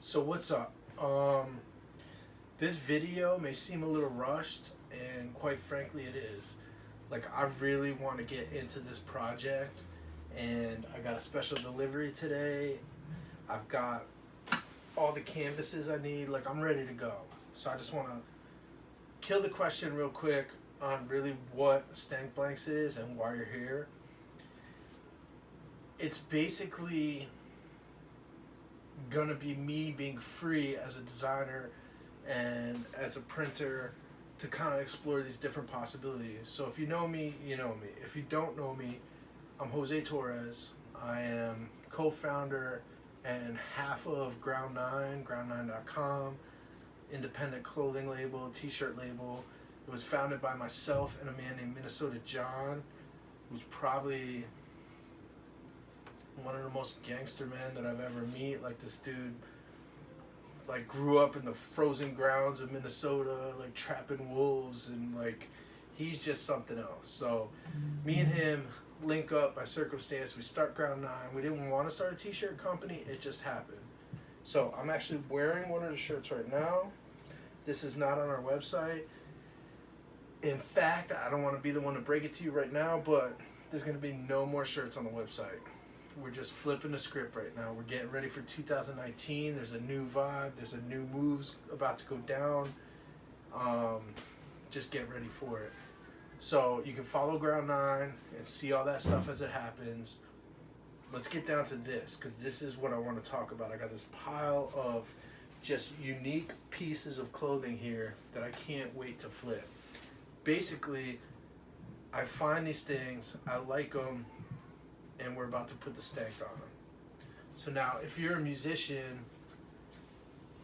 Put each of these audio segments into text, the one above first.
So what's up? This video may seem a little rushed, and quite frankly it is. Like, I really want to get into this project, and I got a special delivery today. I've got all the canvases I need. Like, I'm ready to go. So I just want to kill the question real quick on really what Stank Blanks is and why you're here. It's basically gonna be me being free as a designer and as a printer to kind of explore these different possibilities. So if you know me, you know me. If you don't know me, I'm Jose Torres. I am co-founder and half of ground9.com, independent clothing label, t-shirt label. It was founded by myself and a man named Minnesota John, who's probably one of the most gangster men that I've ever met. Like, this dude like grew up in the frozen grounds of Minnesota, like trapping wolves, and like he's just something else. So me and him link up by circumstance. We start Ground9. We didn't want to start a t-shirt company, it just happened. So I'm actually wearing one of the shirts right now. This is not on our website. In fact, I don't want to be the one to break it to you right now, but there's going to be no more shirts on the website. We're just flipping the script right now. We're getting ready for 2019. There's a new vibe. There's a new moves about to go down. Just get ready for it. So you can follow Ground9 and see all that stuff as it happens. Let's get down to this, because this is what I want to talk about. I got this pile of just unique pieces of clothing here that I can't wait to flip. Basically, I find these things, I like them, and we're about to put the stank on them. So now, if you're a musician,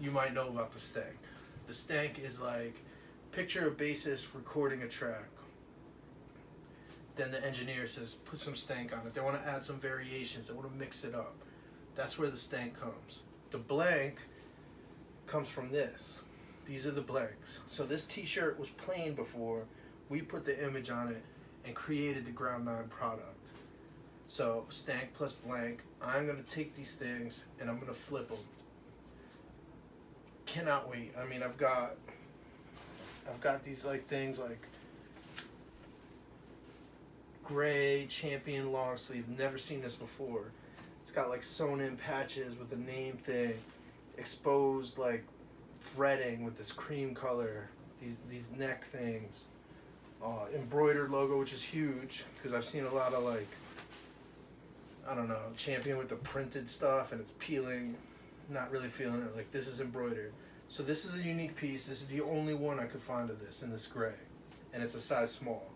you might know about the stank. The stank is like, picture a bassist recording a track. Then the engineer says, put some stank on it. They want to add some variations. They want to mix it up. That's where the stank comes. The blank comes from this. These are the blanks. So this t-shirt was plain before. We put the image on it and created the Ground9 product. So stank plus blank. I'm gonna take these things and I'm gonna flip them. Cannot wait. I mean, I've got these like things like gray champion long sleeve. Never seen this before. It's got like sewn in patches with the name thing, exposed like threading with this cream color. These neck things, embroidered logo, which is huge because I've seen a lot of like, I don't know, champion with the printed stuff and it's peeling. Not really feeling it. Like, this is embroidered. So this is a unique piece. This is the only one I could find of this in this gray, and it's a size small.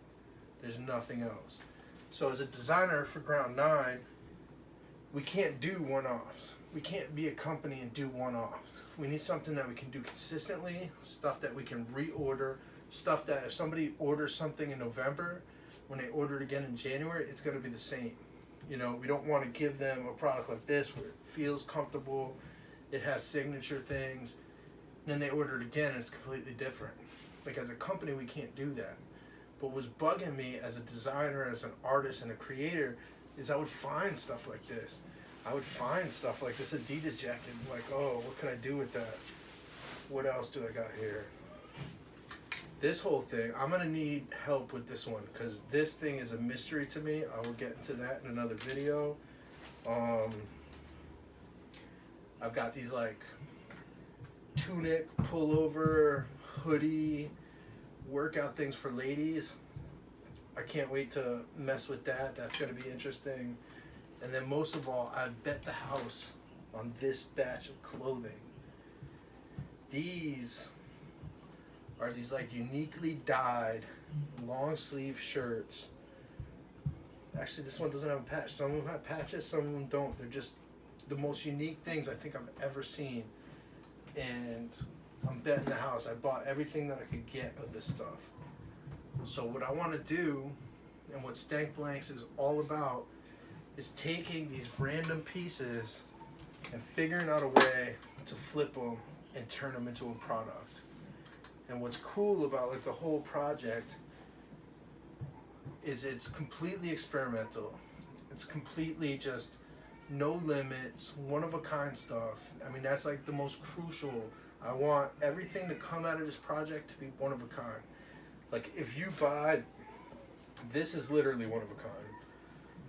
There's nothing else. So as a designer for Ground9, we can't do one-offs. We can't be a company and do one-offs. We need something that we can do consistently, stuff that we can reorder, stuff that if somebody orders something in November, when they order it again in January, it's going to be the same. You know, we don't want to give them a product like this where it feels comfortable, it has signature things, and then they order it again and it's completely different. Like, as a company, we can't do that. But what was bugging me as a designer, as an artist, and a creator is I would find stuff like this. I would find stuff like this Adidas jacket and like, oh, what can I do with that? What else do I got here? This whole thing, I'm gonna need help with this one because this thing is a mystery to me. I will get into that in another video. I've got these like tunic, pullover, hoodie, workout things for ladies. I can't wait to mess with that. That's gonna be interesting. And then most of all, I bet the house on this batch of clothing. These are these like uniquely dyed long sleeve shirts. Actually, this one doesn't have a patch. Some of them have patches, some of them don't. They're just the most unique things I think I've ever seen. And I'm betting the house. I bought everything that I could get of this stuff. So what I want to do, and what Stank Blanks is all about, is taking these random pieces and figuring out a way to flip them and turn them into a product. And what's cool about like the whole project is it's completely experimental. It's completely just no limits, one of a kind stuff. I mean, that's like the most crucial. I want everything to come out of this project to be one of a kind. Like if you buy, this is literally one of a kind.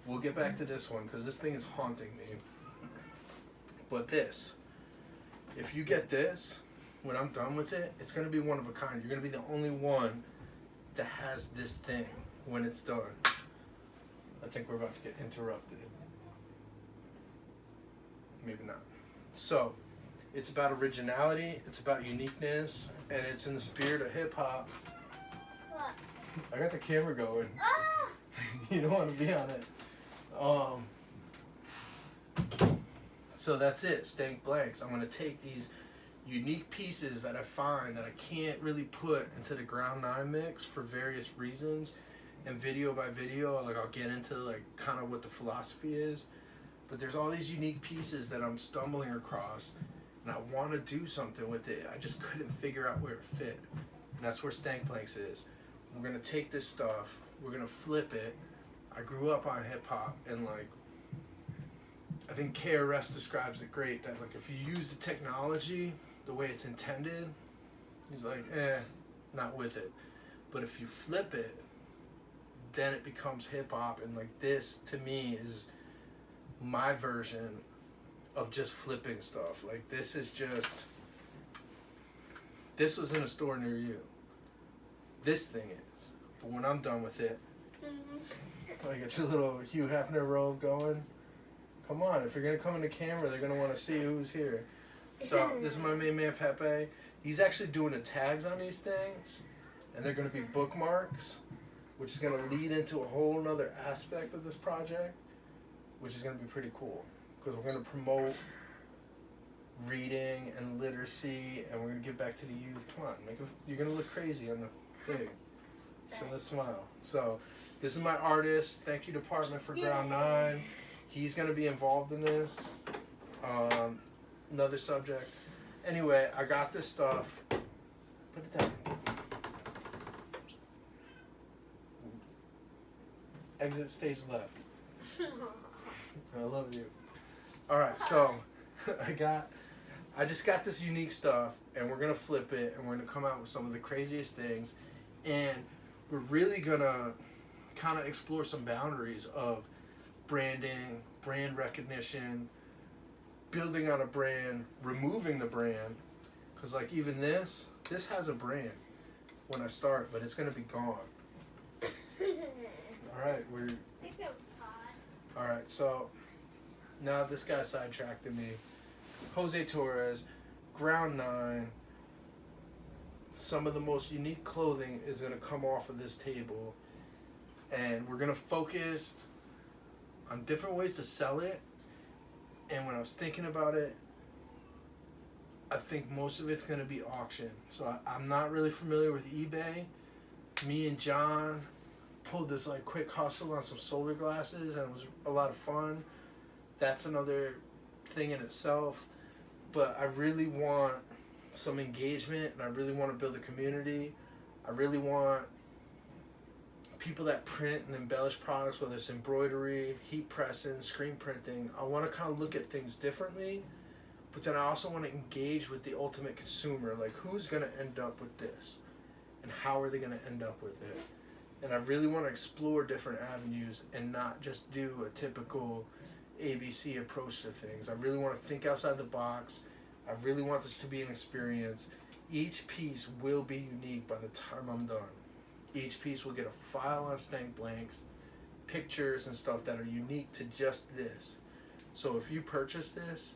We'll get back to this one because this thing is haunting me. But this, if you get this, when I'm done with it, it's going to be one of a kind. You're going to be the only one that has this thing when it's done. I think we're about to get interrupted. Maybe not. So, it's about originality, it's about uniqueness, and it's in the spirit of hip hop. What? I got the camera going. Ah! You don't want to be on it. So that's it, Stank Blanks. I'm going to take these unique pieces that I find that I can't really put into the Ground 9 mix for various reasons, and video by video, like I'll get into like kind of what the philosophy is, but there's all these unique pieces that I'm stumbling across, and I want to do something with it. I just couldn't figure out where it fit, and that's where Stank Blanks is. We're going to take this stuff, we're going to flip it. I grew up on hip hop, and like I think KRS describes it great, that like if you use the technology the way it's intended, he's like, not with it. But if you flip it, then it becomes hip hop, and like this to me is my version of just flipping stuff. Like this was in a store near you. This thing is. But when I'm done with it, I get your little Hugh Hefner robe going. Come on, if you're gonna come in the camera, they're gonna want to see who's here. So this is my main man Pepe. He's actually doing the tags on these things, and they're gonna be bookmarks, which is gonna lead into a whole nother aspect of this project, which is gonna be pretty cool, because we're gonna promote reading and literacy, and we're gonna give back to the youth. Come on, you're gonna look crazy on the thing. So let's smile. So this is my artist. Thank you, Department, for Ground 9. He's going to be involved in this. Another subject. Anyway, I got this stuff. Put it down. Exit stage left. I love you. Alright, so I just got this unique stuff, and we're going to flip it, and we're going to come out with some of the craziest things. And we're really going to kind of explore some boundaries of branding, brand recognition, building on a brand, removing the brand. Because like even this has a brand when I start, but it's going to be gone. Alright, alright, so now this guy sidetracked me. Jose Torres, Ground 9. Some of the most unique clothing is going to come off of this table, and we're going to focus on different ways to sell it. And when I was thinking about it, I think most of it's going to be auction. So I'm not really familiar with eBay. Me and John pulled this like quick hustle on some solar glasses, and it was a lot of fun. That's another thing in itself. But I really want some engagement, and I really want to build a community. I really want people that print and embellish products, whether it's embroidery, heat pressing, screen printing. I want to kind of look at things differently, but then I also want to engage with the ultimate consumer. Like, who's going to end up with this, and how are they going to end up with it? And I really want to explore different avenues and not just do a typical ABC approach to things. I really want to think outside the box. I really want this to be an experience. Each piece will be unique by the time I'm done. Each piece will get a file on Stank Blanks, pictures and stuff that are unique to just this. So if you purchase this,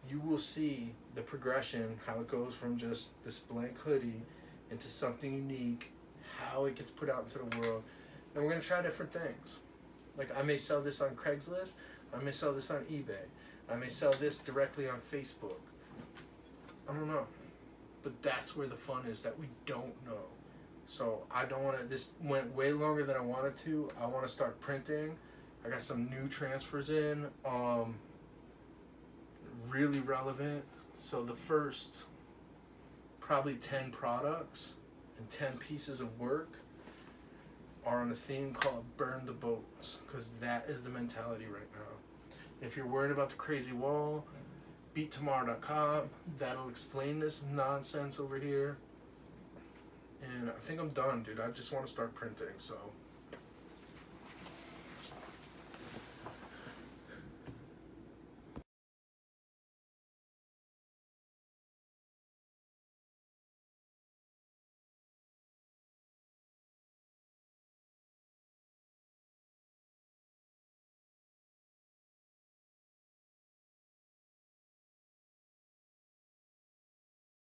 you will see the progression, how it goes from just this blank hoodie into something unique, how it gets put out into the world. And we're going to try different things. Like, I may sell this on Craigslist. I may sell this on eBay. I may sell this directly on Facebook. I don't know. But that's where the fun is, that we don't know. So I don't want to, this went way longer than I wanted to. I want to start printing. I got some new transfers in, really relevant. So the first probably 10 products and 10 pieces of work are on a theme called Burn the Boats, because that is the mentality right now. If you're worried about the crazy wall, beattomorrow.com. That'll explain this nonsense over here. And I think I'm done, dude. I just want to start printing, so...